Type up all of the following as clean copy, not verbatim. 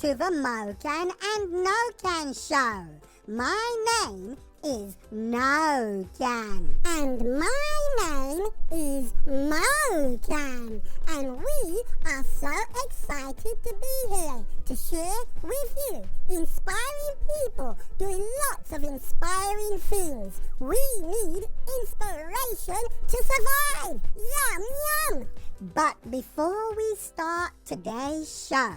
to the Mokan and Nokan Show. My name is Nokan. And my name is Mokan. And we are so excited to be here to share with you inspiring people doing lots of inspiring things. We need inspiration to survive. Yum, yum. But before we start today's show,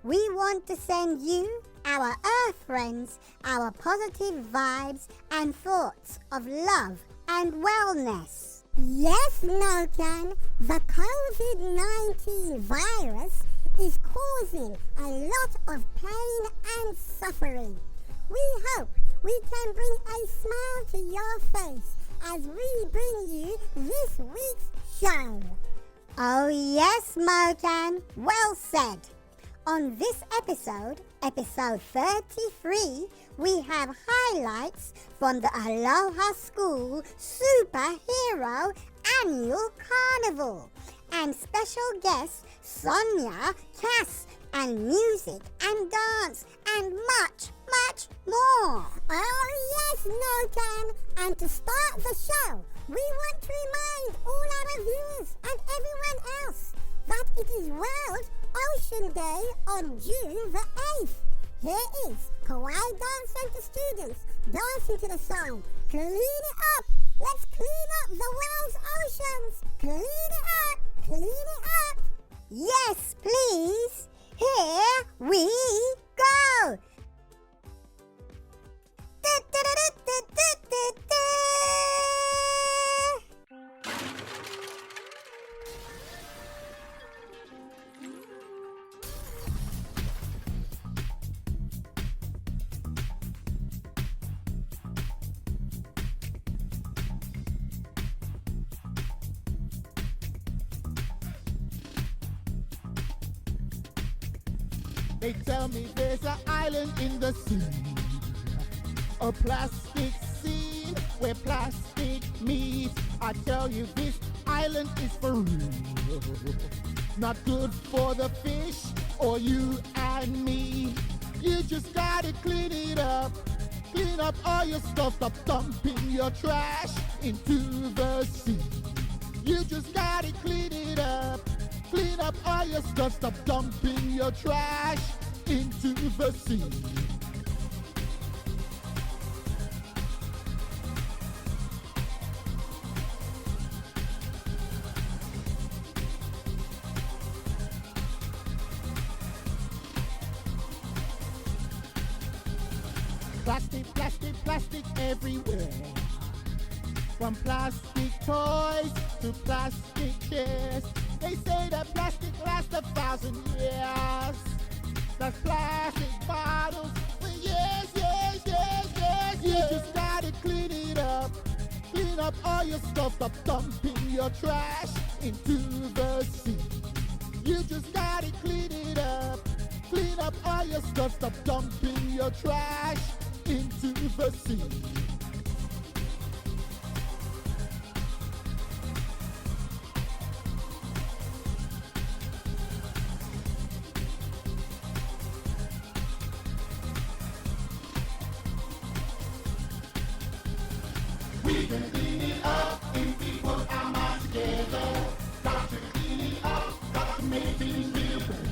we want to send you, our Earth friends, our positive vibes and thoughts of love and wellness. Yes, Mokan, the COVID-19 virus is causing a lot of pain and suffering. We hope we can bring a smile to your face as we bring you this week's show. Oh yes, Mokan, well said. On this episode, episode 33, we have highlights from the Aloha School Superhero Annual Carnival and special guests Sonja Kass and music and dance and much, much more. Oh yes, Mokan, and to start the show, we want to remind all our viewers and everyone else that it is World Ocean Day on June the 8th. Here is Kauai Dance Center students dancing to the song, Clean It Up. Let's clean up the world's oceans. Clean it up, clean it up. Yes, please. Here we go. They tell me there's an island in the sea, a plastic sea where plastic meets. I tell you this island is for real, not good for the fish or you and me. You just gotta clean it up, clean up all your stuff, stop dumping your trash into the sea. You just gotta clean it up, clean up all your stuff, stop dumping your trash into the sea. Plastic, plastic, plastic everywhere. From plastic toys to plastic chairs. They say that plastic lasts 1,000 years. That's plastic bottles for years, years, years, years. You just gotta clean it up. Clean up all your stuff, stop dumping your trash into the sea. You just gotta clean it up. Clean up all your stuff, stop dumping your trash into the sea. We can clean it up if we put our minds together. Got to clean it up, got to make things feel better.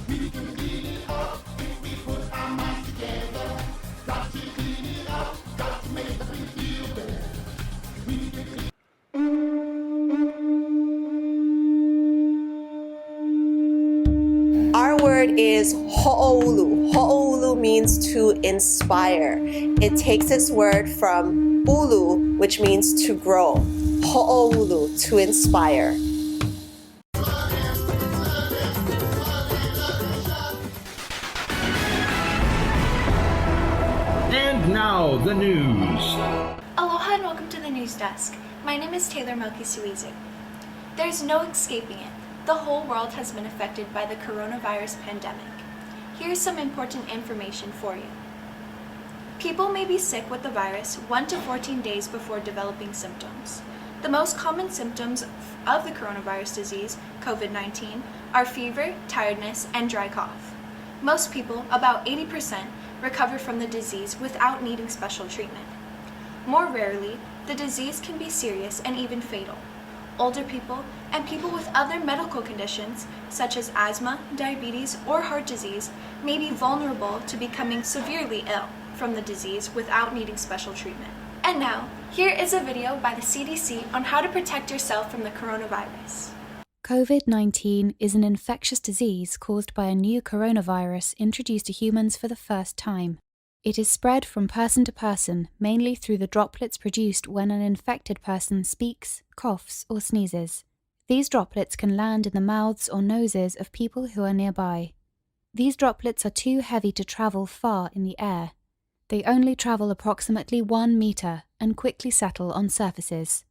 We can clean it up if we put our minds together. Got to clean it up, got to make things feel better. We can clean Our word is ho'olu. Ho'olu means to inspire. It takes its word from ulu, which means to grow. Ho'olu, to inspire. And now the news. Aloha and welcome to the news desk. My name is Taylor Melkisuizu. There's no escaping it. The whole world has been affected by the coronavirus pandemic. Here's some important information for you. People may be sick with the virus 1 to 14 days before developing symptoms. The most common symptoms of the coronavirus disease, COVID-19, are fever, tiredness, and dry cough. Most people, about 80%, recover from the disease without needing special treatment. More rarely, the disease can be serious and even fatal. Older people and people with other medical conditions, such as asthma, diabetes, or heart disease, may be vulnerable to becoming severely ill from the disease without needing special treatment. And now, here is a video by the CDC on how to protect yourself from the coronavirus. COVID-19 is an infectious disease caused by a new coronavirus introduced to humans for the first time. It is spread from person to person, mainly through the droplets produced when an infected person speaks, coughs, or sneezes. These droplets can land in the mouths or noses of people who are nearby. These droplets are too heavy to travel far in the air. They only travel approximately 1 meter and quickly settle on surfaces.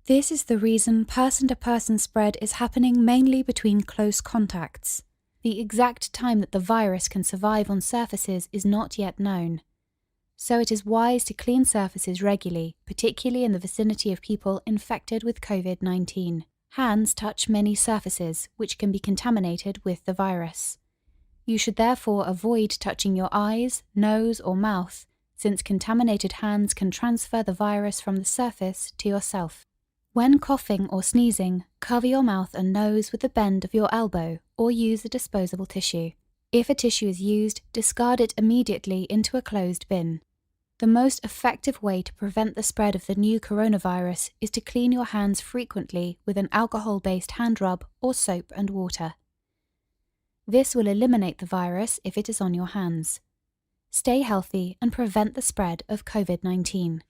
This is the reason person-to-person spread is happening mainly between close contacts. The exact time that the virus can survive on surfaces is not yet known. So it is wise to clean surfaces regularly, particularly in the vicinity of people infected with COVID-19. Hands touch many surfaces, which can be contaminated with the virus. You should therefore avoid touching your eyes, nose, or mouth, since contaminated hands can transfer the virus from the surface to yourself. When coughing or sneezing, cover your mouth and nose with the bend of your elbow or use a disposable tissue. If a tissue is used, discard it immediately into a closed bin. The most effective way to prevent the spread of the new coronavirus is to clean your hands frequently with an alcohol-based hand rub or soap and water. This will eliminate the virus if it is on your hands. Stay healthy and prevent the spread of COVID-19.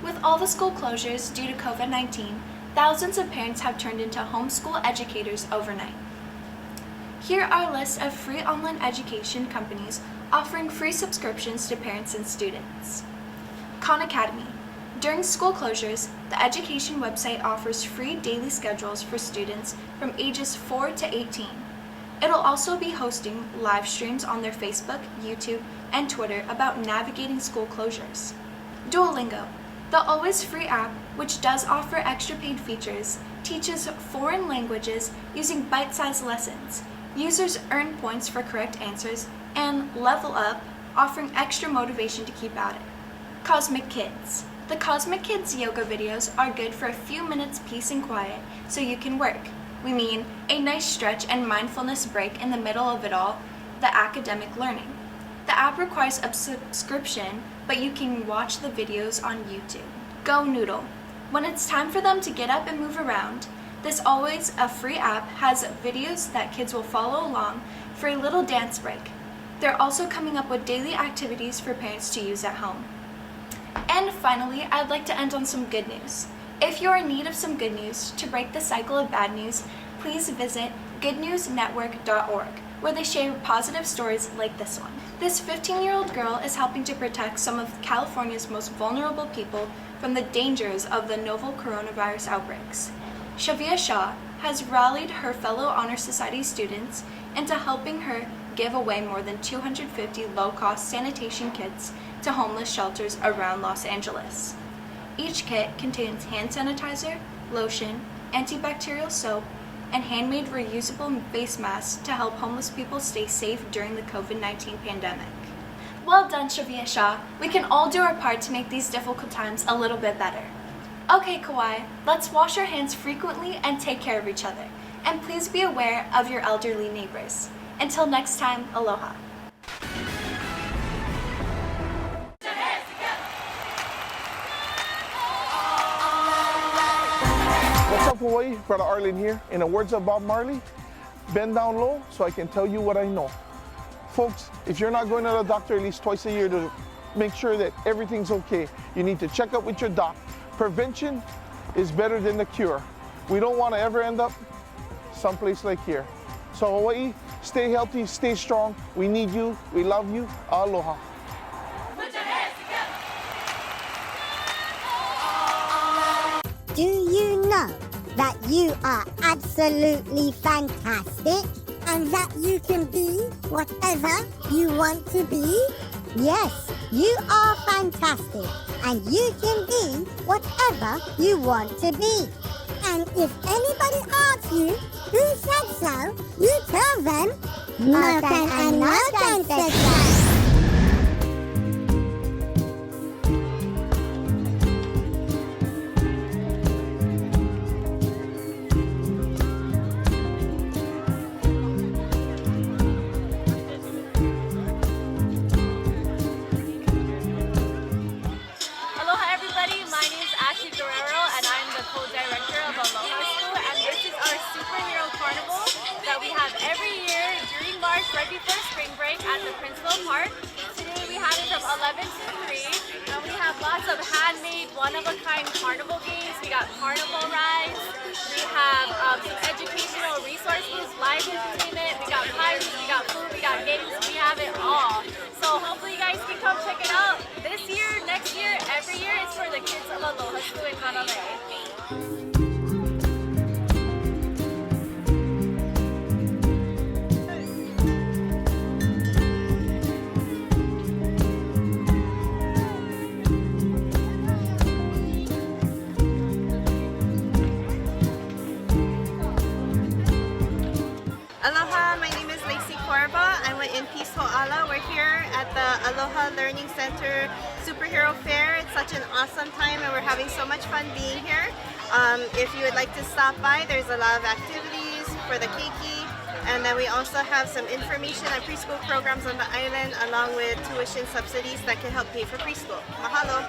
With all the school closures due to COVID-19, thousands of parents have turned into homeschool educators overnight. Here are a list of free online education companies offering free subscriptions to parents and students. Khan Academy. During school closures, the education website offers free daily schedules for students from ages 4 to 18. It'll also be hosting live streams on their Facebook, YouTube, and Twitter about navigating school closures. Duolingo. The always free app, which does offer extra paid features, teaches foreign languages using bite-sized lessons. Users earn points for correct answers, and Level Up, offering extra motivation to keep at it. Cosmic Kids. The Cosmic Kids yoga videos are good for a few minutes peace and quiet so you can work. We mean a nice stretch and mindfulness break in the middle of it all, the academic learning. The app requires a subscription, but you can watch the videos on YouTube. Go Noodle. When it's time for them to get up and move around, this always a free app has videos that kids will follow along for a little dance break. They're also coming up with daily activities for parents to use at home. And finally, I'd like to end on some good news. If you're in need of some good news to break the cycle of bad news, please visit goodnewsnetwork.org, where they share positive stories like this one. This 15-year-old girl is helping to protect some of California's most vulnerable people from the dangers of the novel coronavirus outbreaks. Shavia Shah has rallied her fellow Honor Society students into helping her give away more than 250 low-cost sanitation kits to homeless shelters around Los Angeles. Each kit contains hand sanitizer, lotion, antibacterial soap, and handmade reusable face masks to help homeless people stay safe during the COVID-19 pandemic. Well done, Shavia Shah. We can all do our part to make these difficult times a little bit better. Okay, Kauai, let's wash our hands frequently and take care of each other. And please be aware of your elderly neighbors. Until next time, aloha. What's up, Hawaii? Brother Arlen here. In the words of Bob Marley, bend down low so I can tell you what I know. Folks, if you're not going to the doctor at least twice a year to make sure that everything's okay, you need to check up with your doc. Prevention is better than the cure. We don't want to ever end up someplace like here. So Hawaii, stay healthy, stay strong. We need you. We love you. Aloha. Put your hands together. Do you know that you are absolutely fantastic? And that you can be whatever you want to be? Yes, you are fantastic, and you can be whatever you want to be. And if anybody asks you who said so, you tell them Mokan and Nokan said so. Aloha everybody, my name is Ashley Guerrero and I'm the co-director of Aloha School, and this is our superhero carnival that we have every year during March right before spring break at the Princeville Park. Today we have it from 11 to 3 and we have lots of handmade one-of-a-kind carnival games. We got carnival rides, we have some educational resources, live entertainment, we got prizes, we got food, we got games, we have it all. So hopefully you guys can come check it out this year, next year, every year. It's for the kids of Aloha School in Hanalei. Aloha, my name is Lacey Corba. I'm with In Peace Ho'ala. We're here at the Aloha Learning Center Superhero Fair. It's such an awesome time and we're having so much fun being here. If you would like to stop by, there's a lot of activities for the keiki. And then we also have some information on preschool programs on the island along with tuition subsidies that can help pay for preschool. Mahalo!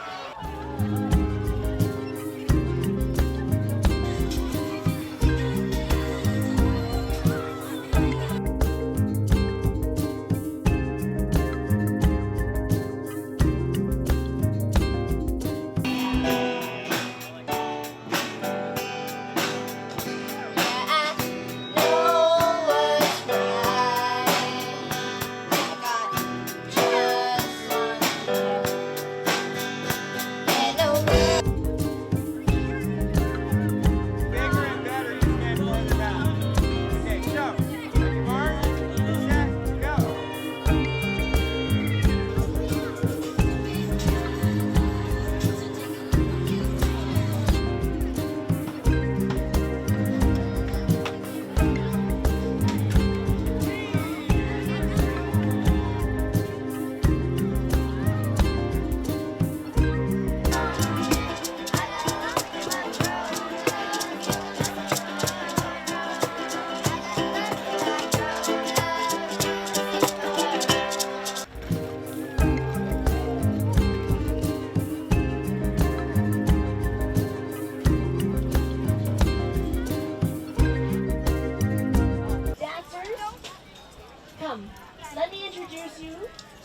Let me introduce you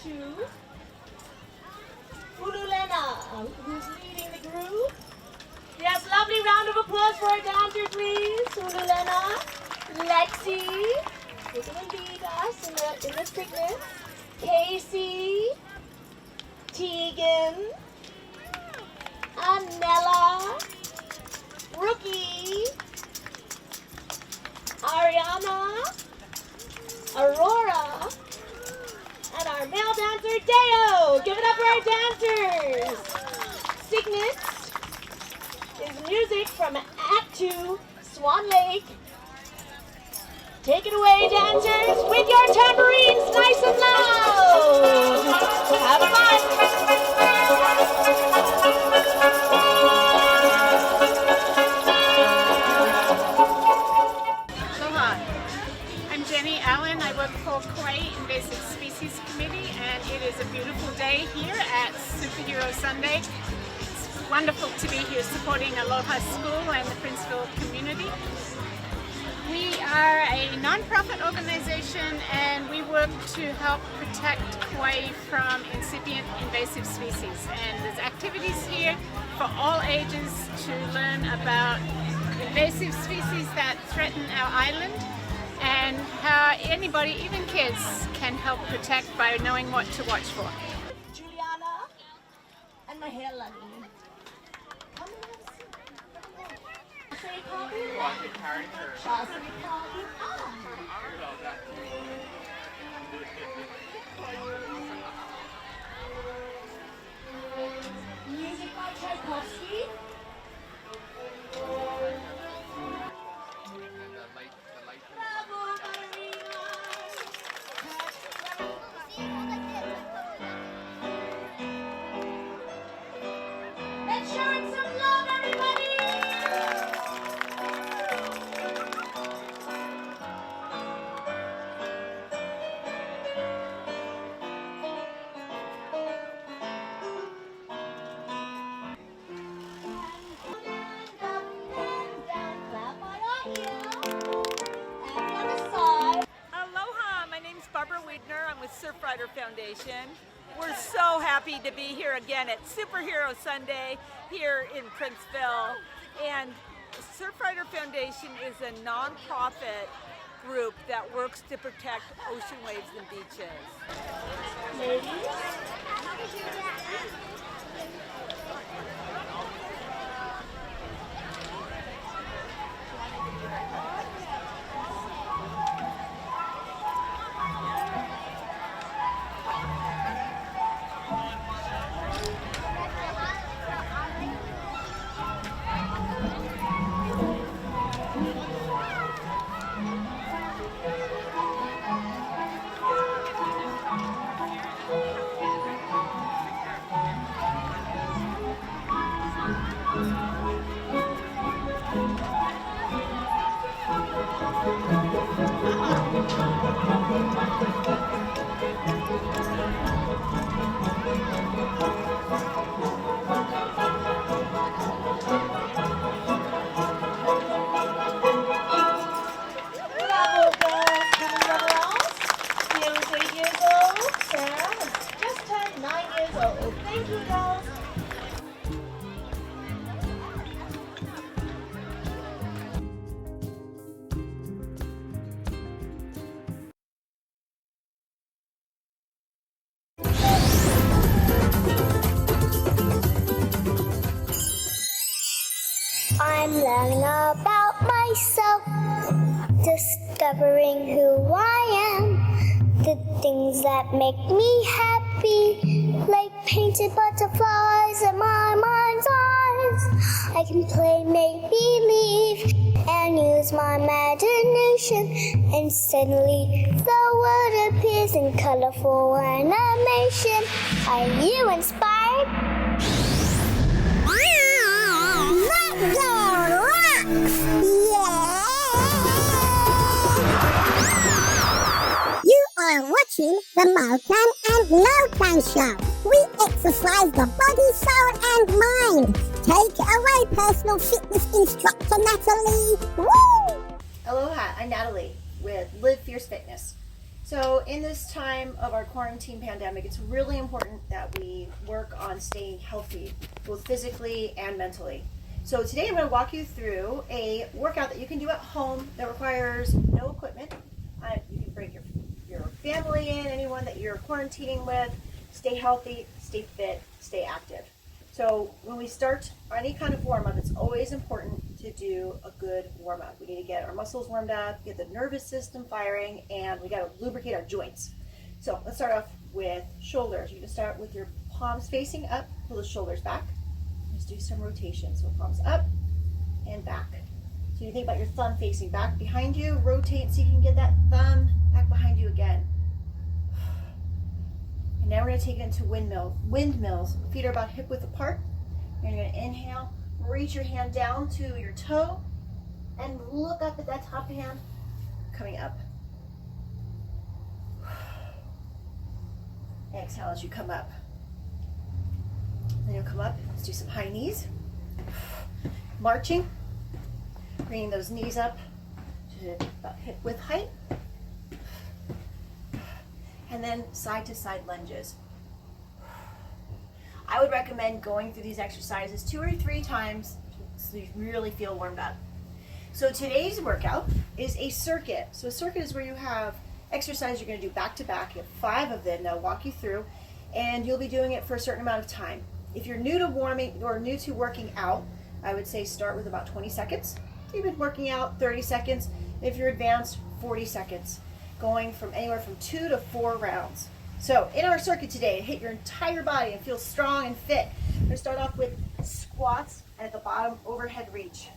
to Ululena, who's leading the group. Yes, lovely round of applause for our dancer, please. Ululena, Lexi, who's going to lead us in this picnic. Casey, Tegan, Anella, Rookie, Ariana, Aurora, and our male dancer, Deo. Give it up for our dancers. Cygnus is music from Act 2, Swan Lake. Take it away, dancers, with your tambourines nice and loud. Have fun. Allen. I work for Kauai Invasive Species Committee, and it is a beautiful day here at Superhero Sunday. It's wonderful to be here supporting Aloha School and the Princeville community. We are a non-profit organization and we work to help protect Kauai from incipient invasive species. And there's activities here for all ages to learn about invasive species that threaten our island, and how anybody, even kids, can help protect by knowing what to watch for. Juliana and my hair Lunny. Come and have a seat. Say a copy? Shall I say a copy? Music by Tchaikovsky. I'm with Surfrider Foundation. We're so happy to be here again at Superhero Sunday here in Princeville. And Surfrider Foundation is a non-profit group that works to protect ocean waves and beaches. Ladies. I'm learning about myself, discovering who I am, the things that make me happy, like painted butterflies in my mind's eyes. I can play make-believe and use my imagination, and suddenly the world appears in colorful animation. Are you inspired? You are watching the Mokan and Nokan Show. We exercise the body, soul, and mind. Take it away, personal fitness instructor Natalie. Woo! Aloha, I'm Natalie with Live Fierce Fitness. So in this time of our quarantine pandemic, it's really important that we work on staying healthy, both physically and mentally. So today I'm going to walk you through a workout that you can do at home that requires no equipment. You can bring your family in, anyone that you're quarantining with. Stay healthy, stay fit, stay active. So when we start any kind of warm-up, it's always important to do a good warm-up. We need to get our muscles warmed up, get the nervous system firing, and we got to lubricate our joints. So let's start off with shoulders. You can start with your palms facing up, pull the shoulders back. Just do some rotation. So palms up and back. So you think about your thumb facing back behind you, rotate so you can get that thumb back behind you again. And now we're going to take it into windmills. Feet are about hip width apart. And you're going to inhale, reach your hand down to your toe, and look up at that top hand, coming up. Exhale as you come up. Then you'll come up, let's do some high knees. Marching, bringing those knees up to about hip width height. And then side to side lunges. I would recommend going through these exercises 2 or 3 times so you really feel warmed up. So today's workout is a circuit. So a circuit is where you have exercises you're going to do back to back. You have 5 of them. I'll walk you through, and you'll be doing it for a certain amount of time. If you're new to warming or new to working out, I would say start with about 20 seconds. If you've been working out, 30 seconds. If you're advanced, 40 seconds. Going from anywhere from 2 to 4 rounds. So in our circuit today, hit your entire body and feel strong and fit. We're going to start off with squats, and at the bottom, overhead reach.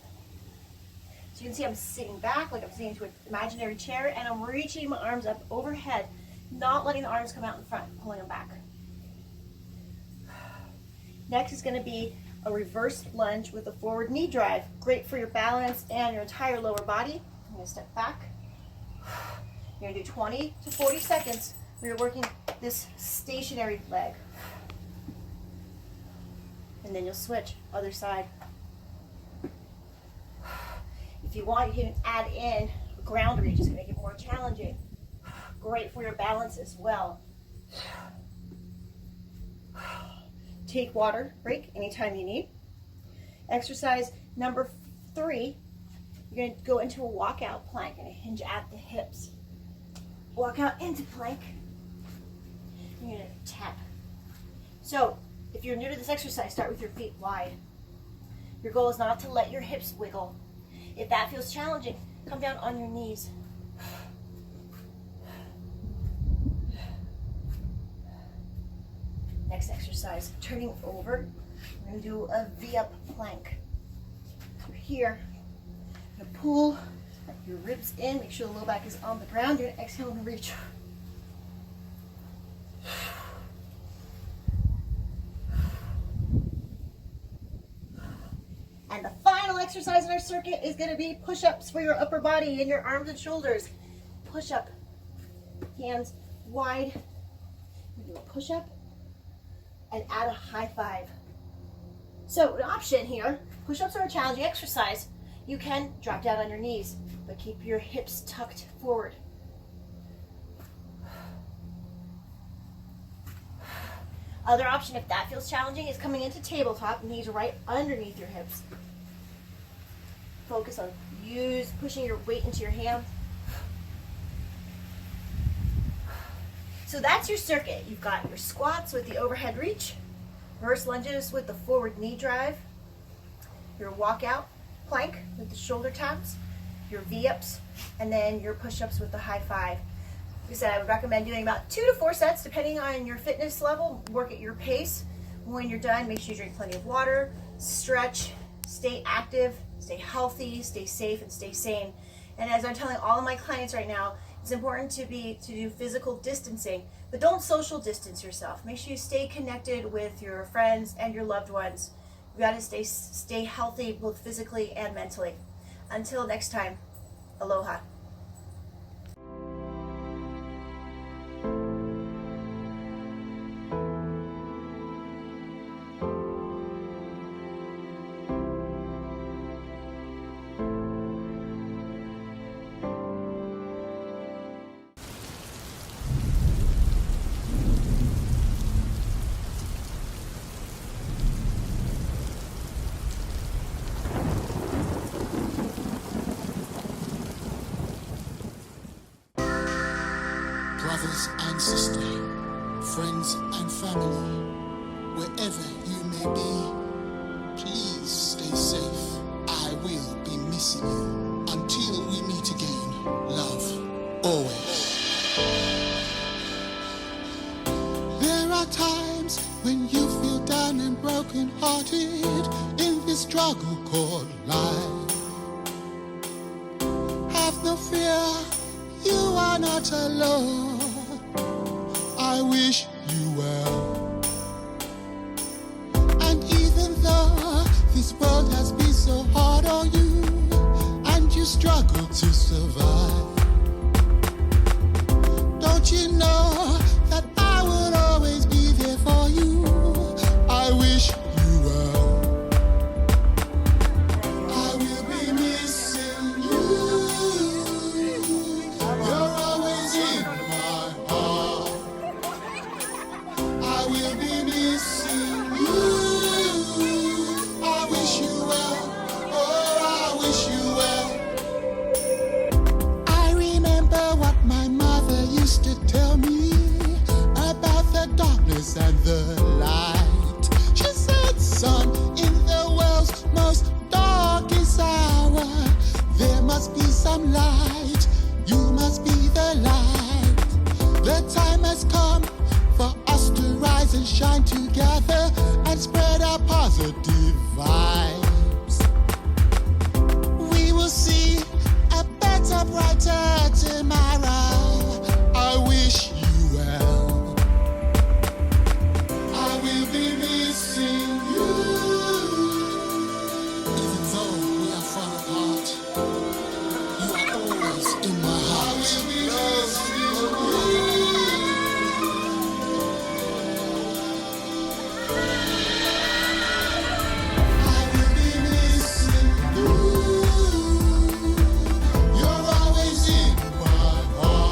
So you can see I'm sitting back like I'm sitting into an imaginary chair, and I'm reaching my arms up overhead, not letting the arms come out in front, pulling them back. Next is going to be a reverse lunge with a forward knee drive. Great for your balance and your entire lower body. I'm going to step back. You're going to do 20 to 40 seconds where you're working this stationary leg. And then you'll switch, other side. If you want, you can add in a ground reach. It's going to make it more challenging. great for your balance as well. Take water break anytime you need. Exercise number 3, you're going to go into a walkout plank and hinge at the hips. Walk out into plank. You're going to tap. So, if you're new to this exercise, start with your feet wide. Your goal is not to let your hips wiggle. If that feels challenging, come down on your knees. Next exercise, turning over. We're going to do a V-up plank. We're here. You're going to pull your ribs in. Make sure the low back is on the ground. You're going to exhale and reach. And the final exercise in our circuit is going to be push-ups for your upper body and your arms and shoulders. Push-up. Hands wide. We're going to do a push-up and add a high five. So an option here, push-ups are a challenging exercise. You can drop down on your knees, but keep your hips tucked forward. Other option, if that feels challenging, is coming into tabletop, knees right underneath your hips. Focus on pushing your weight into your hands. So that's your circuit. You've got your squats with the overhead reach, reverse lunges with the forward knee drive, your walkout plank with the shoulder taps, your V-ups, and then your push-ups with the high five. Like I said, I would recommend doing about 2 to 4 sets depending on your fitness level. Work at your pace. When you're done, make sure you drink plenty of water, stretch, stay active, stay healthy, stay safe, and stay sane. And as I'm telling all of my clients right now, it's important to do physical distancing, but don't social distance yourself. Make sure you stay connected with your friends and your loved ones. You got to stay healthy both physically and mentally. Until next time, aloha. Brothers and sisters, friends and family, wherever you may be, please stay safe. I will be missing you. Until we meet again, love, always. There are times when you feel down and broken-hearted in this struggle called life. Have no fear, you are not alone. I wish you well. And even though this world has been so hard on you, and you struggle to survive, don't you know that I will always be there for you? I wish you well. I will be missing you. You're always in my heart. I will be missing you. I wish you well. Oh, I wish you well. I remember what my mother used to tell me about the darkness and the light. She said, son, in the world's most darkest hour, there must be some light. You must be the light. The time has come for us to rise and shine together and spread our positive vibes. We will see a better, brighter tomorrow. I wish you well. I will be missing you. Even though we are far apart, you are always in my heart. I will be missing you. You're always in my heart.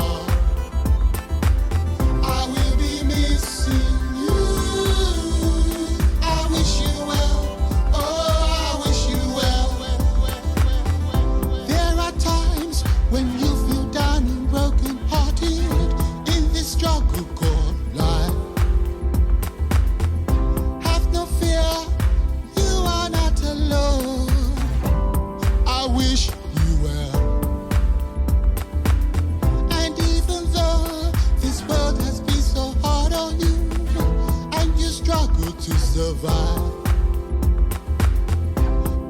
survive.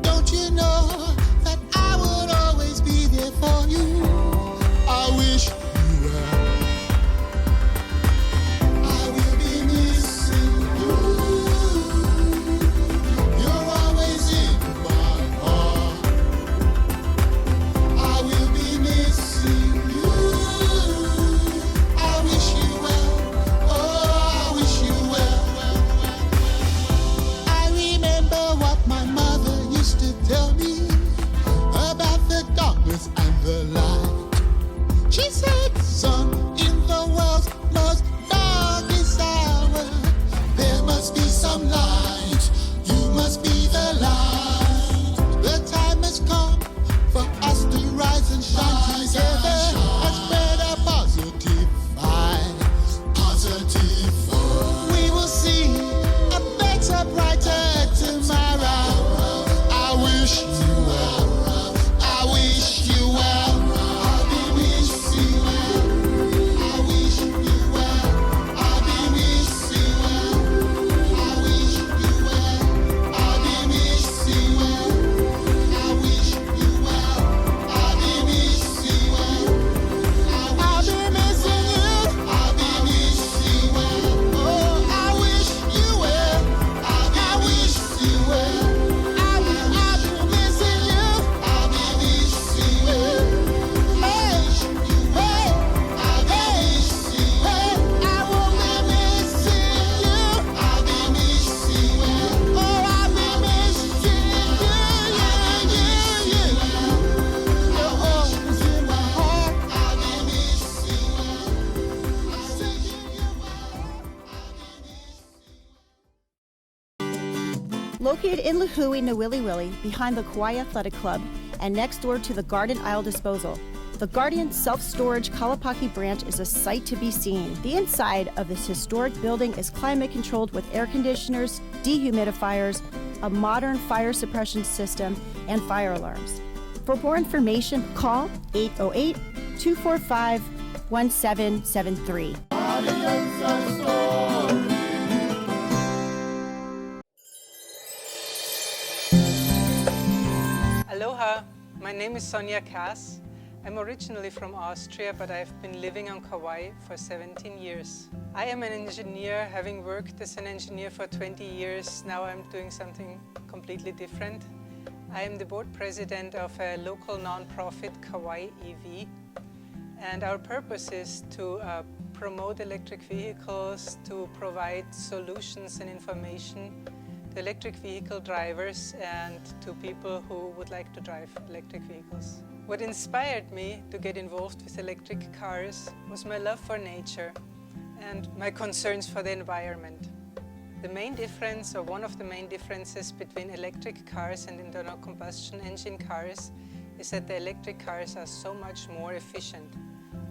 Don't you know that I would always be there for you? I wish you well. I will be missing you. You're always in my heart. I will be missing you. I wish you well. Oh, I wish you well. I remember what my mother used to tell me about the darkness and the light. She said, son, in the world's most darkest hour, there must be some light. You must be the light. The time has come for us to rise and shine together and spread a positive vibe. Positive vibe. We will see a better, brighter tomorrow. I wish you well. I wish you well. I'll be missing you. I wish you well. I'll be missing you. I wish you well. I'll be missing you. I wish you well. I'll be missing you. I'll be missing you. I'll be missing you. Oh, I wish you well. I wish you well. I'll be missing you. I'll be missing you. Hey, hey, I'll be missing you. Hey, I will be missing you. I'll be missing you. Oh, I'll be missing you. You're always in my heart. I'll be missing you. I'm singing you Located in Lahui, Nawiliwili, behind the Kauai Athletic Club and next door to the Garden Isle Disposal, the Guardian Self-Storage Kalapaki branch is a sight to be seen. The inside of this historic building is climate-controlled with air conditioners, dehumidifiers, a modern fire suppression system, and fire alarms. For more information, call 808-245-1773. Aloha, my name is Sonja Kass. I'm originally from Austria, but I've been living on Kauai for 17 years. I am an engineer, having worked as an engineer for 20 years. Now I'm doing something completely different. I am the board president of a local non-profit, Kauai EV, and our purpose is to promote electric vehicles, to provide solutions and information to electric vehicle drivers and to people who would like to drive electric vehicles. What inspired me to get involved with electric cars was my love for nature and my concerns for the environment. The main difference, or one of the main differences between electric cars and internal combustion engine cars is that the electric cars are so much more efficient.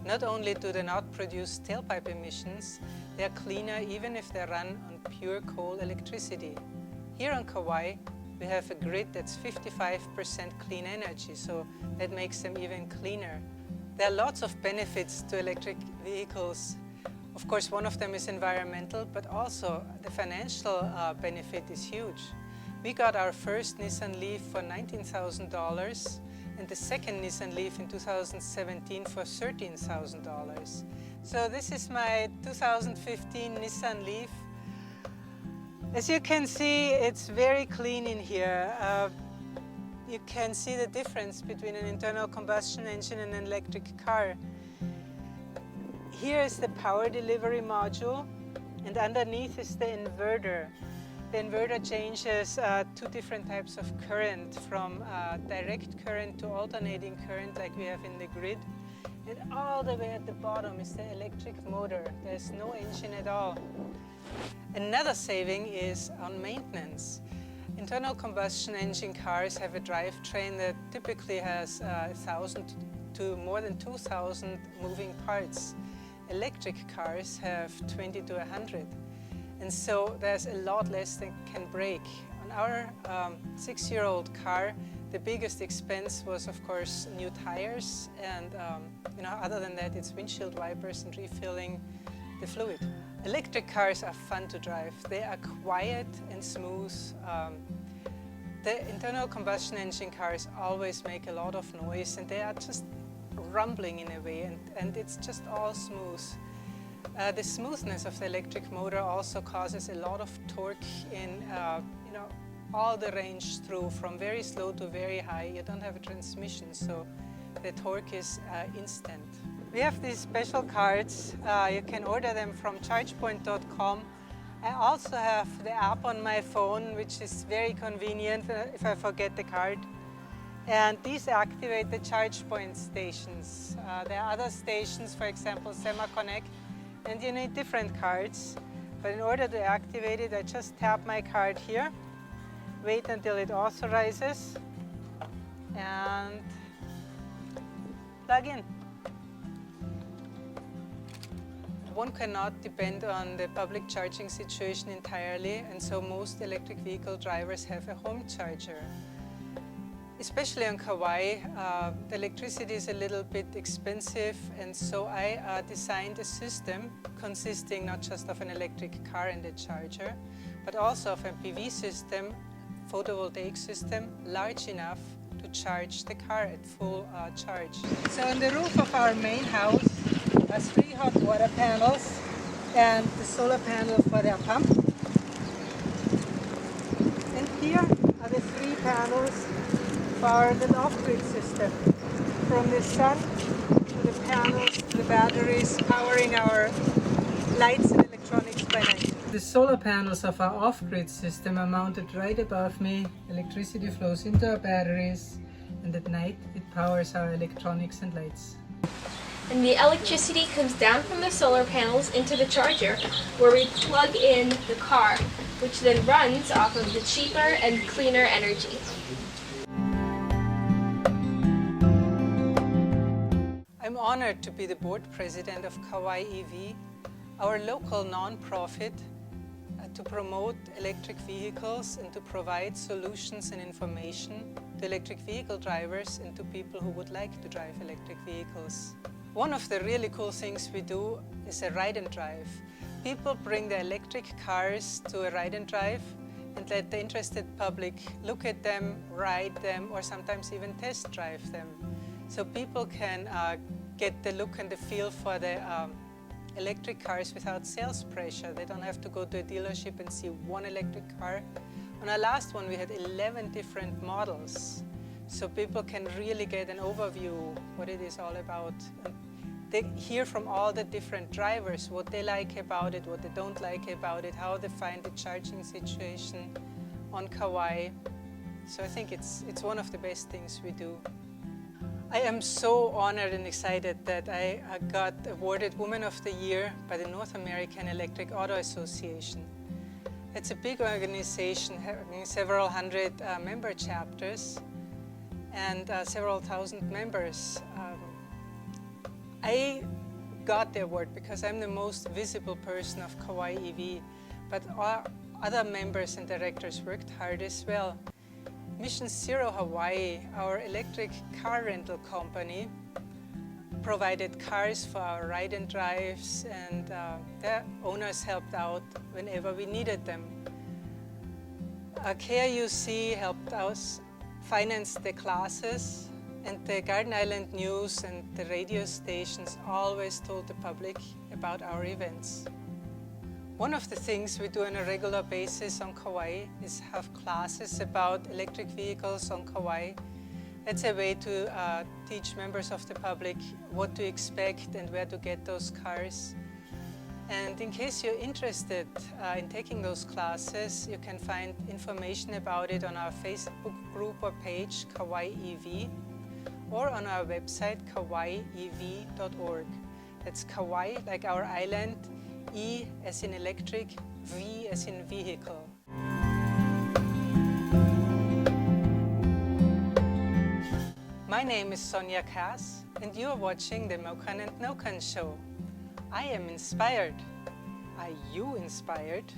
Not only do they not produce tailpipe emissions, they are cleaner even if they run on pure coal electricity. Here on Kauai, we have a grid that's 55% clean energy, so that makes them even cleaner. There are lots of benefits to electric vehicles. Of course, one of them is environmental, but also the financial benefit is huge. We got our first Nissan Leaf for $19,000 and the second Nissan Leaf in 2017 for $13,000. So this is my 2015 Nissan Leaf. As you can see, it's very clean in here. You can see the difference between an internal combustion engine and an electric car. Here is the power delivery module, and underneath is the inverter. The inverter changes two different types of current, from direct current to alternating current like we have in the grid. And all the way at the bottom is the electric motor. There's no engine at all. Another saving is on maintenance. Internal combustion engine cars have a drivetrain that typically has 1,000 to more than 2,000 moving parts. Electric cars have 20 to 100. And so there's a lot less that can break. On our 6-year-old car, the biggest expense was, of course, new tires, and other than that, it's windshield wipers and refilling the fluid. Electric cars are fun to drive. They are quiet and smooth. The internal combustion engine cars always make a lot of noise, and they are just rumbling in a way, and it's just all smooth. The smoothness of the electric motor also causes a lot of torque in all the range through, from very slow to very high. You don't have a transmission, so the torque is instant. We have these special cards. You can order them from chargepoint.com. I also have the app on my phone, which is very convenient if I forget the card. And these activate the ChargePoint stations. There are other stations, for example, SemaConnect, and you need different cards. But in order to activate it, I just tap my card here, wait until it authorizes, and plug in. One cannot depend on the public charging situation entirely, and so most electric vehicle drivers have a home charger. Especially on Kauai, the electricity is a little bit expensive, and so I designed a system consisting not just of an electric car and a charger, but also of a PV system, photovoltaic system, large enough to charge the car at full charge. So on the roof of our main house are 3 hot water panels and the solar panel for their pump. And here are the 3 panels for the off-grid system. From the sun to the panels to the batteries powering our lights and electronics by night. The solar panels of our off-grid system are mounted right above me. Electricity flows into our batteries, and at night it powers our electronics and lights. And the electricity comes down from the solar panels into the charger, where we plug in the car, which then runs off of the cheaper and cleaner energy. I'm honored to be the board president of Kauai EV, our local non-profit to promote electric vehicles and to provide solutions and information to electric vehicle drivers and to people who would like to drive electric vehicles. One of the really cool things we do is a ride and drive. People bring their electric cars to a ride and drive and let the interested public look at them, ride them, or sometimes even test drive them. So people can get the look and the feel for the electric cars without sales pressure. They don't have to go to a dealership and see one electric car. On our last one we had 11 different models, so people can really get an overview what it is all about. And they hear from all the different drivers what they like about it, what they don't like about it, how they find the charging situation on Kauai. So I think it's one of the best things we do. I am so honored and excited that I got awarded Woman of the Year by the North American Electric Auto Association. It's a big organization having several hundred member chapters and several thousand members. I got the award because I'm the most visible person of Kauai EV, but our other members and directors worked hard as well. Mission Zero Hawaii, our electric car rental company, provided cars for our ride and drives, and their owners helped out whenever we needed them. KIUC helped us finance the classes, and the Garden Island News and the radio stations always told the public about our events. One of the things we do on a regular basis on Kauai is have classes about electric vehicles on Kauai. It's a way to teach members of the public what to expect and where to get those cars. And in case you're interested in taking those classes, you can find information about it on our Facebook group or page, Kauai EV, or on our website, kawaiEV.org. That's Kauai, like our island, E as in electric, V as in vehicle. My name is Sonja Kass, and you are watching the Mokan Nokan Show. I am inspired. Are you inspired?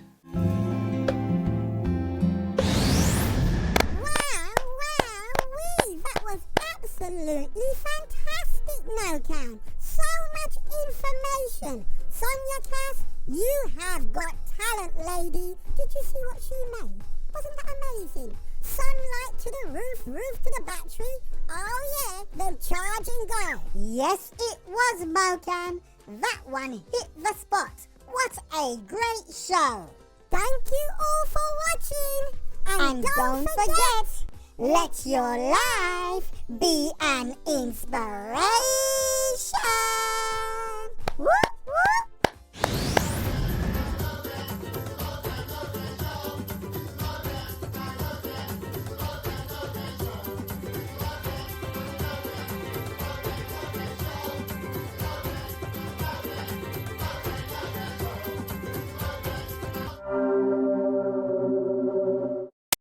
That was absolutely fantastic, Mokan. So much information. Sonja Kass, You have got talent, lady. Did you see what she made? Wasn't that amazing? Sunlight to the roof to the battery. Oh yeah, then charge and go. Yes, it was, Mokan. That one hit the spot. What a great show. Thank you all for watching. And don't forget, let your life be an inspiration.